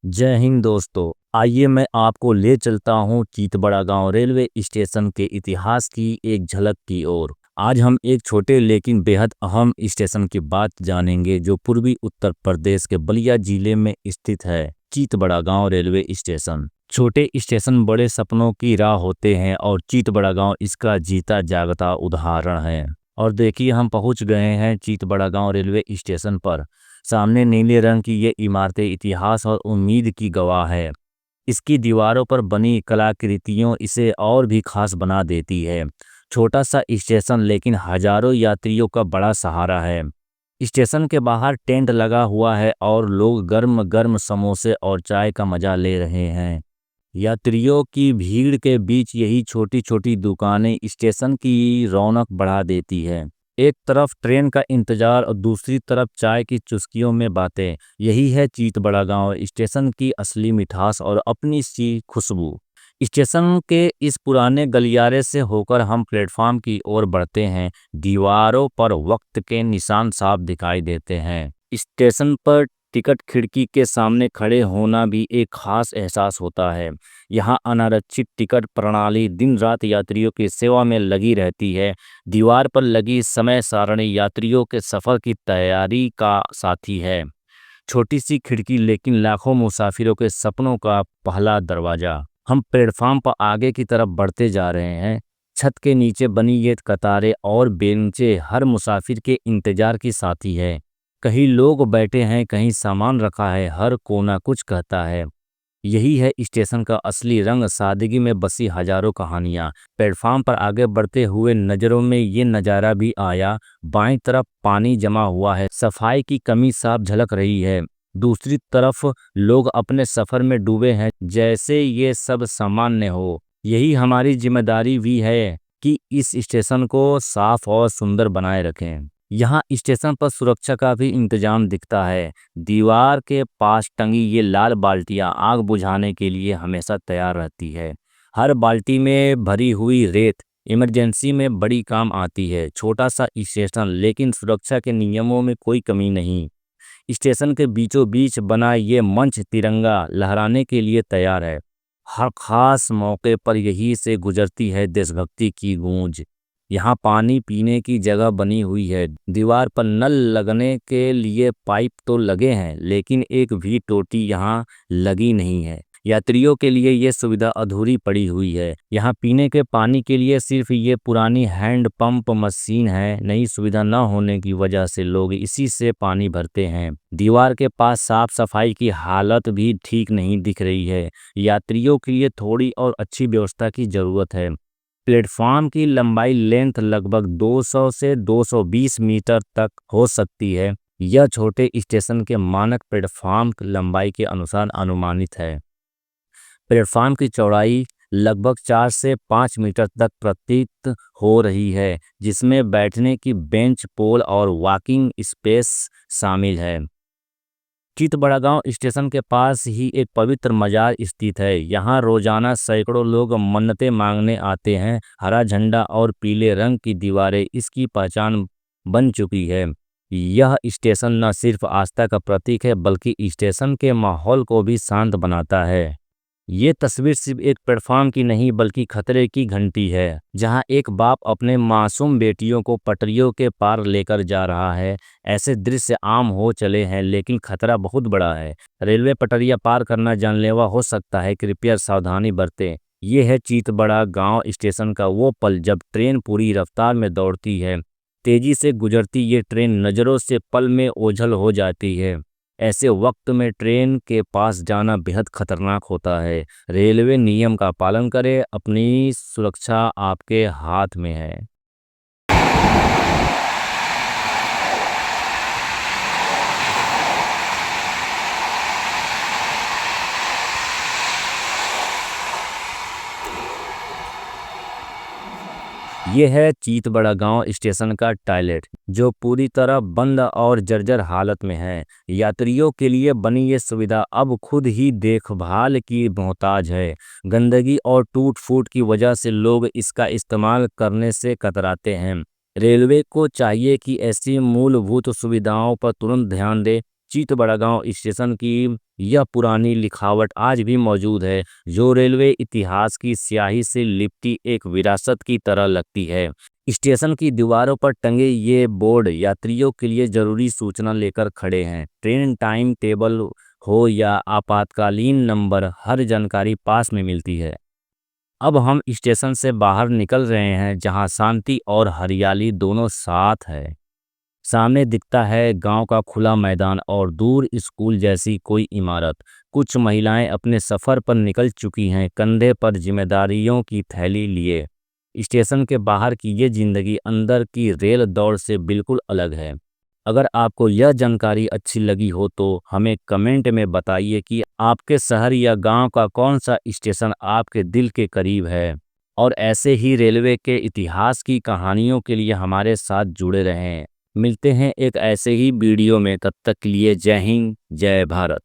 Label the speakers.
Speaker 1: जय हिंद दोस्तों। आइए मैं आपको ले चलता हूँ चीतबड़ा गांव रेलवे स्टेशन के इतिहास की एक झलक की ओर। आज हम एक छोटे लेकिन बेहद अहम स्टेशन की बात जानेंगे जो पूर्वी उत्तर प्रदेश के बलिया जिले में स्थित है। चीतबड़ा गांव रेलवे स्टेशन। छोटे स्टेशन बड़े सपनों की राह होते हैं और चीतबड़ा गांव इसका जीता जागता उदाहरण है। और देखिए हम पहुंच गए हैं चीतबड़ा गांव रेलवे स्टेशन पर। सामने नीले रंग की ये इमारतें इतिहास और उम्मीद की गवाह है। इसकी दीवारों पर बनी कलाकृतियों इसे और भी खास बना देती है। छोटा सा स्टेशन लेकिन हजारों यात्रियों का बड़ा सहारा है। स्टेशन के बाहर टेंट लगा हुआ है और लोग गर्म गर्म समोसे और चाय का मजा ले रहे हैं। यात्रियों की भीड़ के बीच यही छोटी छोटी दुकानें स्टेशन की रौनक बढ़ा देती है। एक तरफ ट्रेन का इंतजार और दूसरी तरफ चाय की चुस्कियों में बातें। यही है चीतबड़ा गांव स्टेशन की असली मिठास और अपनी सी खुशबू। स्टेशन के इस पुराने गलियारे से होकर हम प्लेटफॉर्म की ओर बढ़ते हैं। दीवारों पर वक्त के निशान साफ दिखाई देते हैं। स्टेशन पर टिकट खिड़की के सामने खड़े होना भी एक खास एहसास होता है। यहाँ अनारक्षित टिकट प्रणाली दिन रात यात्रियों की सेवा में लगी रहती है। दीवार पर लगी समय सारणी यात्रियों के सफर की तैयारी का साथी है। छोटी सी खिड़की लेकिन लाखों मुसाफिरों के सपनों का पहला दरवाजा। हम प्लेटफार्म पर आगे की तरफ बढ़ते जा रहे हैं। छत के नीचे बनी ये कतारें और बेंचें हर मुसाफिर के इंतजार की साथी है। कहीं लोग बैठे हैं, कहीं सामान रखा है, हर कोना कुछ कहता है। यही है स्टेशन का असली रंग, सादगी में बसी हजारों कहानियां। प्लेटफार्म पर आगे बढ़ते हुए नजरों में ये नज़ारा भी आया। बाईं तरफ पानी जमा हुआ है, सफाई की कमी साफ झलक रही है। दूसरी तरफ लोग अपने सफर में डूबे हैं, जैसे ये सब सामान्य हो। यही हमारी जिम्मेदारी भी है कि इस स्टेशन को साफ और सुंदर बनाए रखें। यहाँ स्टेशन पर सुरक्षा का भी इंतजाम दिखता है। दीवार के पास टंगी ये लाल बाल्टियां आग बुझाने के लिए हमेशा तैयार रहती है। हर बाल्टी में भरी हुई रेत इमरजेंसी में बड़ी काम आती है। छोटा सा स्टेशन लेकिन सुरक्षा के नियमों में कोई कमी नहीं। स्टेशन के बीचों बीच बना ये मंच तिरंगा लहराने के लिए तैयार है। हर खास मौके पर यही से गुजरती है देशभक्ति की गूंज। यहाँ पानी पीने की जगह बनी हुई है। दीवार पर नल लगने के लिए पाइप तो लगे हैं लेकिन एक भी टोटी यहाँ लगी नहीं है। यात्रियों के लिए ये सुविधा अधूरी पड़ी हुई है। यहाँ पीने के पानी के लिए सिर्फ ये पुरानी हैंड पंप मशीन है। नई सुविधा न होने की वजह से लोग इसी से पानी भरते हैं। दीवार के पास साफ सफाई की हालत भी ठीक नहीं दिख रही है। यात्रियों के लिए थोड़ी और अच्छी व्यवस्था की जरूरत है। प्लेटफॉर्म की लंबाई लेंथ लगभग 200 से 220 मीटर तक हो सकती है। यह छोटे स्टेशन के मानक प्लेटफॉर्म की लंबाई के अनुसार अनुमानित है। प्लेटफॉर्म की चौड़ाई लगभग 4 से 5 मीटर तक प्रतीत हो रही है, जिसमें बैठने की बेंच, पोल और वॉकिंग स्पेस शामिल है। चितबड़ा गांव स्टेशन के पास ही एक पवित्र मजार स्थित है। यहाँ रोजाना सैकड़ों लोग मन्नतें मांगने आते हैं। हरा झंडा और पीले रंग की दीवारें इसकी पहचान बन चुकी है। यह स्टेशन न सिर्फ आस्था का प्रतीक है बल्कि स्टेशन के माहौल को भी शांत बनाता है। ये तस्वीर सिर्फ एक प्लेटफॉर्म की नहीं बल्कि खतरे की घंटी है, जहां एक बाप अपने मासूम बेटियों को पटरियों के पार लेकर जा रहा है। ऐसे दृश्य आम हो चले हैं लेकिन खतरा बहुत बड़ा है। रेलवे पटरियां पार करना जानलेवा हो सकता है, कृपया सावधानी बरतें। ये है चीतबड़ा गांव स्टेशन का वो पल जब ट्रेन पूरी रफ्तार में दौड़ती है। तेजी से गुजरती ये ट्रेन नज़रों से पल में ओझल हो जाती है। ऐसे वक्त में ट्रेन के पास जाना बेहद खतरनाक होता है। रेलवे नियम का पालन करें, अपनी सुरक्षा आपके हाथ में है। ये है चीतबड़ा गांव स्टेशन का टॉयलेट, जो पूरी तरह बंद और जर्जर हालत में है। यात्रियों के लिए बनी ये सुविधा अब खुद ही देखभाल की मोहताज है। गंदगी और टूट फूट की वजह से लोग इसका इस्तेमाल करने से कतराते हैं। रेलवे को चाहिए कि ऐसी मूलभूत सुविधाओं पर तुरंत ध्यान दे। चीतबड़ा गांव स्टेशन की यह पुरानी लिखावट आज भी मौजूद है, जो रेलवे इतिहास की स्याही से लिपटी एक विरासत की तरह लगती है। स्टेशन की दीवारों पर टंगे ये बोर्ड यात्रियों के लिए जरूरी सूचना लेकर खड़े हैं। ट्रेन टाइम टेबल हो या आपातकालीन नंबर, हर जानकारी पास में मिलती है। अब हम स्टेशन से बाहर निकल रहे हैं, जहां शांति और हरियाली दोनों साथ है। सामने दिखता है गांव का खुला मैदान और दूर स्कूल जैसी कोई इमारत। कुछ महिलाएं अपने सफर पर निकल चुकी हैं, कंधे पर जिम्मेदारियों की थैली लिए। स्टेशन के बाहर की ये जिंदगी अंदर की रेल दौड़ से बिल्कुल अलग है। अगर आपको यह जानकारी अच्छी लगी हो तो हमें कमेंट में बताइए कि आपके शहर या गांव का कौन सा स्टेशन आपके दिल के करीब है। और ऐसे ही रेलवे के इतिहास की कहानियों के लिए हमारे साथ जुड़े रहें। मिलते हैं एक ऐसे ही वीडियो में, तब तक के लिए जय हिंद, जय भारत।